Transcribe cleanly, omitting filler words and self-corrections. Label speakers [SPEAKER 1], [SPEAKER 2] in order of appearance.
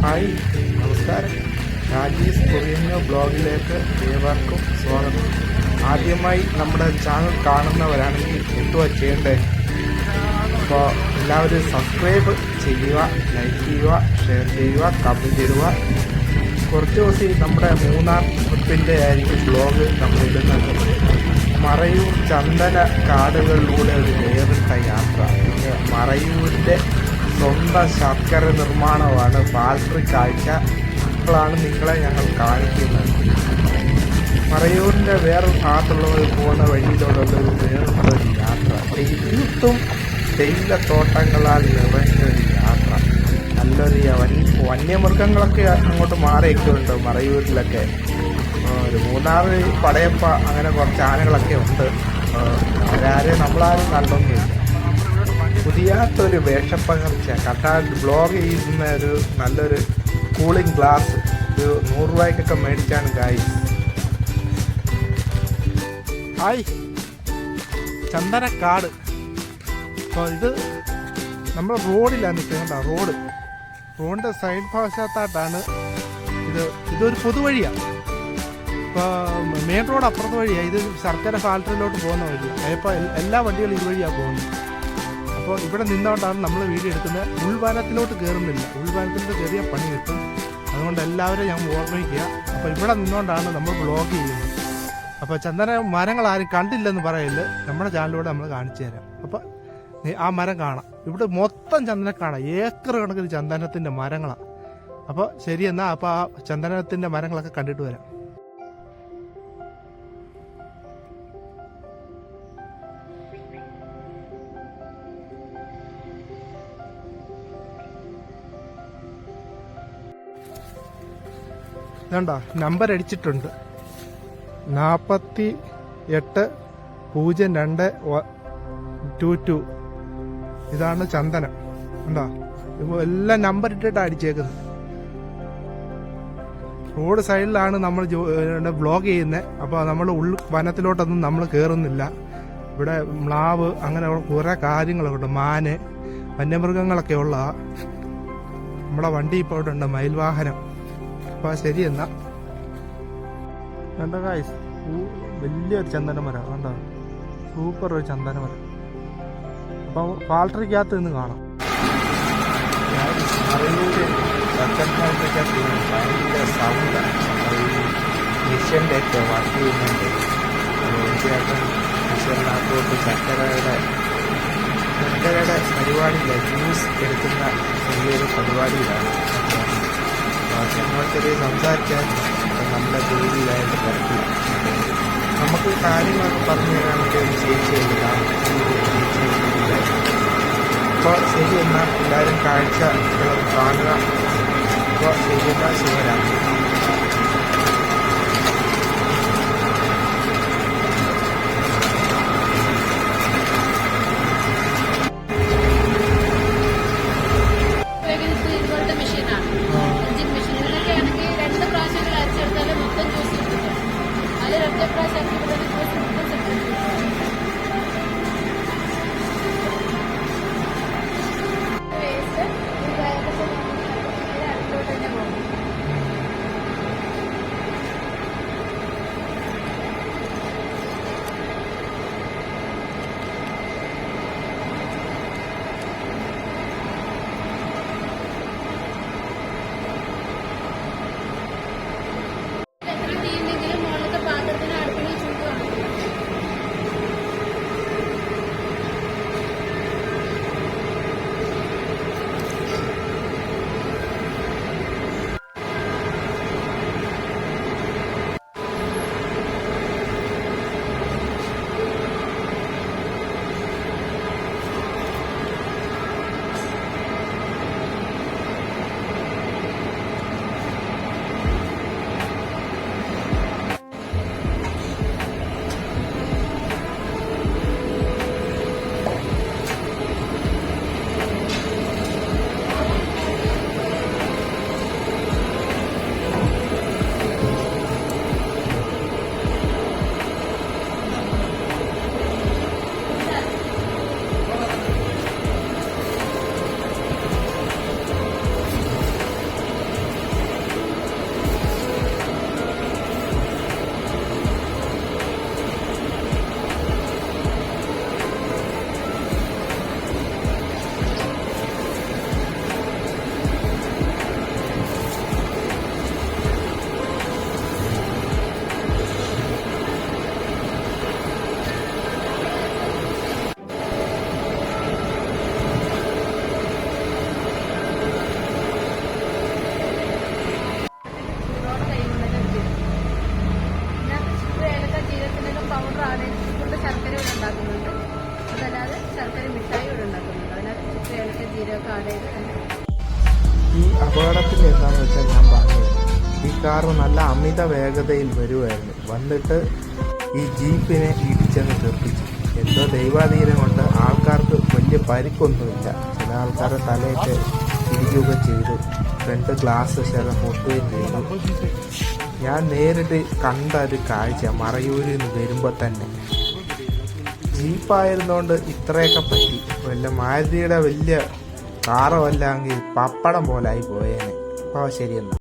[SPEAKER 1] Hi, നമസ്കാരം. രാജീസ് കുറിയഞ്ഞോ ബ്ലോഗിലേക്ക് ഏവർക്കും സ്വാഗതം. ആദ്യമായി നമ്മുടെ ചാനൽ കാണുന്നവരാണെങ്കിൽ എന്തുവാ ചെയ്യേണ്ടത്? അപ്പോൾ എല്ലാവരും സബ്സ്ക്രൈബ് ചെയ്യുക, ലൈക്ക് ചെയ്യുക, ഷെയർ ചെയ്യുക, കമൻറ്റ് ചെയ്യുക. കുറച്ച് ദിവസം നമ്മുടെ മൂന്നാർ ട്രിപ്പിൻ്റെ ആയിരിക്കും ബ്ലോഗ് നമ്മളിടുന്നത്. മറയൂർ ചന്ദന കാടുകളിലൂടെ ഒരു വേറിട്ട യാത്ര. പിന്നെ മറയൂരിൻ്റെ സ്വന്തം ശർക്കര നിർമ്മാണമാണ് ഫാക്ടറി കാഴ്ച. ഇപ്പോഴാണ് നിങ്ങളെ ഞങ്ങൾ കാണിക്കുന്നത്. മറയൂരിൻ്റെ വേറൊരു ഭാഗത്തുള്ളവർ പോകുന്ന വഴിയിലുള്ളൊരു വേറിട്ടൊരു യാത്ര. തീർത്തും തേയിലത്തോട്ടങ്ങളാൽ നിറഞ്ഞൊരു യാത്ര. നല്ലൊരു വന്യമൃഗങ്ങളൊക്കെ അങ്ങോട്ട് മാറിയൊക്കെ ഉണ്ട് മറയൂരിലൊക്കെ. ഒരു മൂന്നാറ് പടയപ്പ അങ്ങനെ കുറച്ച് ആനകളൊക്കെ ഉണ്ട്. നമ്മളാരും കണ്ടൊന്നുമില്ല. പുതിയാത്തൊരു വേഷപ്പകർച്ച കണ്ടാൽ ബ്ലോഗ് ചെയ്യുന്ന ഒരു നല്ലൊരു കൂളിംഗ് ഗ്ലാസ് ഒരു 100 രൂപയ്ക്കൊക്കെ മേടിച്ചാണ് ഗായ്സ്. ഹായ്, ചന്ദനക്കാട്. അപ്പോൾ ഇത് നമ്മൾ റോഡിലാണ് നിൽക്കുന്നത്. റോഡിൻ്റെ സൈഡ് ഭാഗത്തായിട്ടാണ് ഇതൊരു പൊതുവഴിയാണ്. ഇപ്പോൾ മെയിൻ റോഡ് അപ്പുറത്തെ വഴിയാണ്. ഇത് ശർക്കര ഫാക്ടറിയിലോട്ട് പോകുന്ന വഴിയാണ്. അപ്പോൾ എല്ലാ വണ്ടികളും ഇതുവഴിയാണ് പോകുന്നത്. അപ്പോൾ ഇവിടെ നിന്നുകൊണ്ടാണ് നമ്മൾ വീഡിയോ എടുക്കുന്നത്. ഉൾവനത്തിലോട്ട് കയറുന്നില്ല. ഉൾവനത്തിൻ്റെ ചെറിയ പണി കിട്ടും. അതുകൊണ്ട് എല്ലാവരും ഞാൻ ഓർമ്മിക്കുക. അപ്പോൾ ഇവിടെ നിന്നുകൊണ്ടാണ് നമ്മൾ വ്ളോഗ് ചെയ്യുന്നത്. അപ്പോൾ ചന്ദന മരങ്ങൾ ആരും കണ്ടില്ലെന്ന് പറയല്, നമ്മുടെ ചാനലിലൂടെ നമ്മൾ കാണിച്ചു തരാം. അപ്പോൾ ആ മരം കാണാം. ഇവിടെ മൊത്തം ചന്ദനം കാണാം. ഏക്കർ കണക്കിന് ചന്ദനത്തിൻ്റെ മരങ്ങളാണ്. അപ്പോൾ ശരി എന്നാൽ അപ്പോൾ ആ ചന്ദനത്തിൻ്റെ മരങ്ങളൊക്കെ കണ്ടിട്ട് വരാം. വേണ്ട, നമ്പർ അടിച്ചിട്ടുണ്ട് 480222. ഇതാണ് ചന്ദനം. ഉണ്ടോ? ഇപ്പോൾ എല്ലാം നമ്പർ ഇട്ടിട്ടാണ് അടിച്ചേക്കുന്നത്. റോഡ് സൈഡിലാണ് നമ്മൾ വ്ളോഗ് ചെയ്യുന്നത്. അപ്പോൾ നമ്മൾ വനത്തിലോട്ടൊന്നും നമ്മൾ കയറുന്നില്ല. ഇവിടെ മ്ലാവ് അങ്ങനെ കുറേ കാര്യങ്ങളൊക്കെ ഉണ്ട്. മാന്, വന്യമൃഗങ്ങളൊക്കെ ഉള്ളതാണ്. നമ്മുടെ വണ്ടി ഇപ്പോൾ ഇവിടെ ഉണ്ട്, മയിൽവാഹനം. അപ്പോൾ ശരി എന്നാ. കണ്ടോ ഗായ്സ്, വലിയൊരു ചന്ദനമരം കണ്ടോ? സൂപ്പർ ഒരു ചന്ദനമരം. അപ്പോൾ ഫാക്ടറിക്കകത്ത് നിന്ന് കാണാം. ഭയങ്കര സൗണ്ടാണ്. മിഷൻ്റെ ഒക്കെ വർക്ക് ചെയ്യുന്നുണ്ട്. ചേട്ടൻ മിഷനകത്തോട്ട് ചക്കരയുടെ പരിപാടിയില്ല, ജ്യൂസ് എടുക്കുന്ന ചെറിയൊരു പരിപാടിയിലാണ്. ഞങ്ങൾ ചെറിയ സംസാരിക്കാൻ നമ്മുടെ ജോലിയിലായിട്ട് പറ്റി നമുക്ക് കാര്യങ്ങളൊക്കെ പറഞ്ഞു തരാനൊക്കെ ഒരു ചേച്ചിയില്ല. അപ്പോൾ ശരി എന്നാൽ എല്ലാവരും കാഴ്ച കാണുക. അപ്പോൾ ശരി എന്നാൽ ശിവരാത്രി.
[SPEAKER 2] താഴെ ഇരിക്കുന്നത്.
[SPEAKER 1] ഈ അപകടത്തിൽ എന്താണെന്ന് വെച്ചാൽ ഞാൻ പറഞ്ഞത്, ഈ കാറ് നല്ല അമിത വേഗതയിൽ വരുമായിരുന്നു. വന്നിട്ട് ഈ ജീപ്പിനെ ഇടിച്ചെന്ന് തെറിപ്പിച്ചു. എന്തോ ദൈവാധീനം കൊണ്ട് ആൾക്കാർക്ക് വലിയ പരിക്കൊന്നുമില്ല. ചില ആൾക്കാരുടെ തലയൊക്കെ ഇടിക്കുകയൊക്കെ ചെയ്തു. ഫ്രണ്ട് ഗ്ലാസ് ശരം പൊട്ടുകയും ചെയ്തു. ഞാൻ നേരിട്ട് കണ്ട ഒരു കാഴ്ച മറയൂരിൽ നിന്ന് വരുമ്പോൾ തന്നെ. ജീപ്പായിരുന്നോണ്ട് ഇത്രയൊക്കെ പറ്റി. വല്ല മാരുതിയുടെ വലിയ കാറോ അല്ലെങ്കിൽ പപ്പടം പോലായി പോയേനെ. അപ്പോൾ ശരിയെന്നാ.